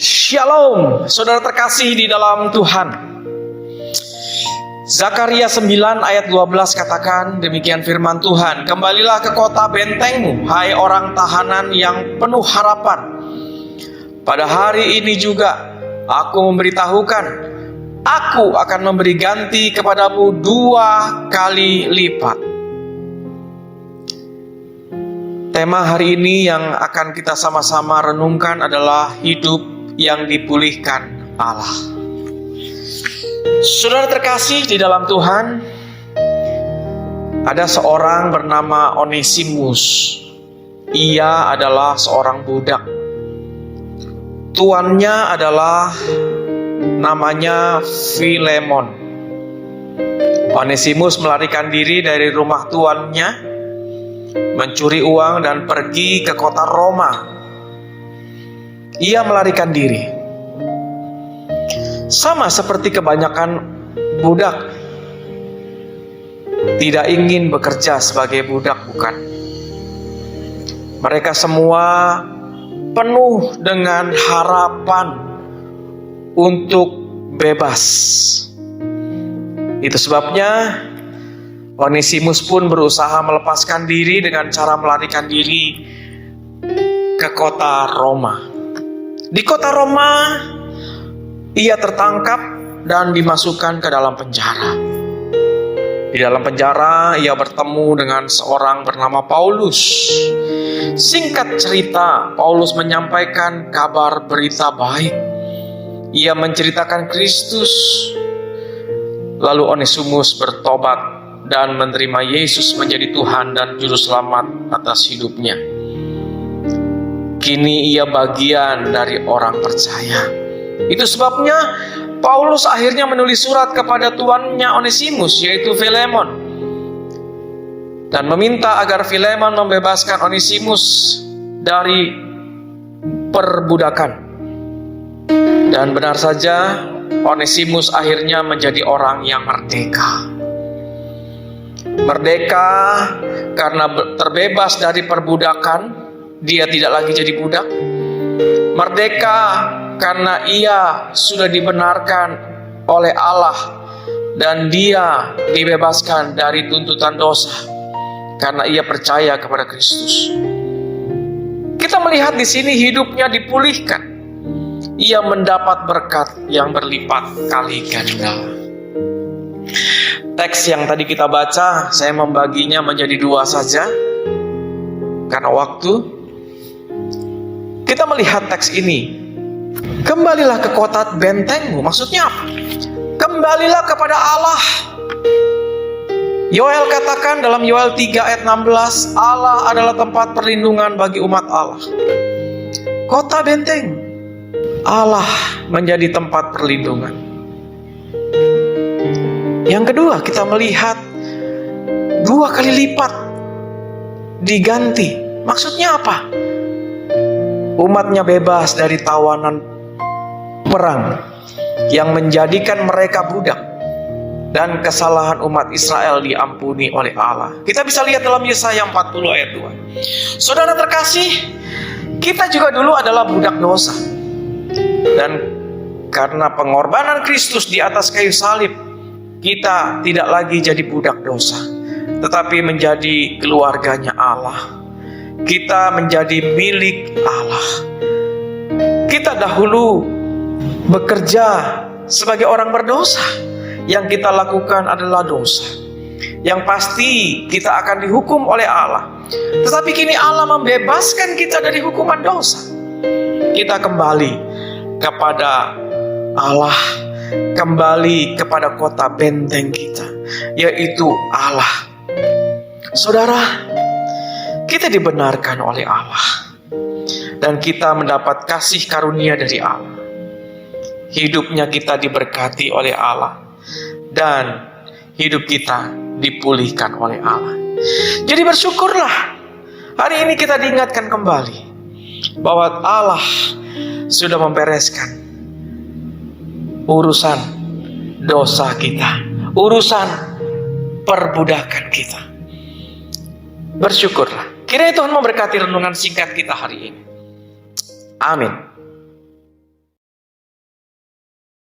Shalom, saudara terkasih di dalam Tuhan. Zakaria 9 ayat 12 katakan demikian firman Tuhan, kembalilah ke kota bentengmu, hai orang tahanan yang penuh harapan. Pada hari ini juga aku memberitahukan, aku akan memberi ganti kepadamu 2 kali lipat. Tema hari ini yang akan kita sama-sama renungkan adalah hidup yang dipulihkan Allah. Saudara terkasih di dalam Tuhan, ada seorang bernama Onesimus. Ia adalah seorang budak. Tuannya adalah namanya Filemon. Onesimus melarikan diri dari rumah tuannya, mencuri uang dan pergi ke kota Roma. Ia melarikan diri. Sama seperti kebanyakan budak, tidak ingin bekerja sebagai budak, bukan? Mereka semua penuh dengan harapan untuk bebas. Itu sebabnya Onesimus pun berusaha melepaskan diri dengan cara melarikan diri ke kota Roma. Di kota Roma, ia tertangkap dan dimasukkan ke dalam penjara. Di dalam penjara, ia bertemu dengan seorang bernama Paulus. Singkat cerita, Paulus menyampaikan kabar berita baik. Ia menceritakan Kristus. Lalu Onesimus bertobat dan menerima Yesus menjadi Tuhan dan Juru Selamat atas hidupnya. Kini ia bagian dari orang percaya. Itu sebabnya Paulus akhirnya menulis surat kepada tuannya Onesimus, yaitu Filemon, dan meminta agar Filemon membebaskan Onesimus dari perbudakan. Dan benar saja, Onesimus akhirnya menjadi orang yang merdeka. Merdeka karena terbebas dari perbudakan. Dia tidak lagi jadi budak. Merdeka karena ia sudah dibenarkan oleh Allah dan dia dibebaskan dari tuntutan dosa karena ia percaya kepada Kristus. Kita melihat di sini hidupnya dipulihkan. Ia mendapat berkat yang berlipat kali ganda. Teks yang tadi kita baca, saya membaginya menjadi 2 saja karena waktu. Kita melihat teks ini. Kembalilah ke kota bentengmu. Maksudnya apa? Kembalilah kepada Allah. Yoel katakan dalam Yoel 3 ayat 16, Allah adalah tempat perlindungan bagi umat Allah. Kota benteng, Allah menjadi tempat perlindungan. Yang kedua, kita melihat 2 kali lipat diganti. Maksudnya apa? Umatnya bebas dari tawanan perang yang menjadikan mereka budak, dan kesalahan umat Israel diampuni oleh Allah. Kita bisa lihat dalam Yesaya 40 ayat 2. Saudara terkasih, kita juga dulu adalah budak dosa. Dan karena pengorbanan Kristus di atas kayu salib, kita tidak lagi jadi budak dosa, tetapi menjadi keluarganya Allah. Kita menjadi milik Allah. Kita dahulu bekerja sebagai orang berdosa. Yang kita lakukan adalah dosa. Yang pasti kita akan dihukum oleh Allah. Tetapi kini Allah membebaskan kita dari hukuman dosa. Kita kembali kepada Allah, kembali kepada kota benteng kita, yaitu Allah. Saudara, kita dibenarkan oleh Allah dan kita mendapat kasih karunia dari Allah. Hidupnya kita diberkati oleh Allah dan hidup kita dipulihkan oleh Allah. Jadi bersyukurlah, hari ini kita diingatkan kembali bahwa Allah sudah membereskan urusan dosa kita, urusan perbudakan kita. Bersyukurlah. Kiranya Tuhan memberkati renungan singkat kita hari ini. Amin.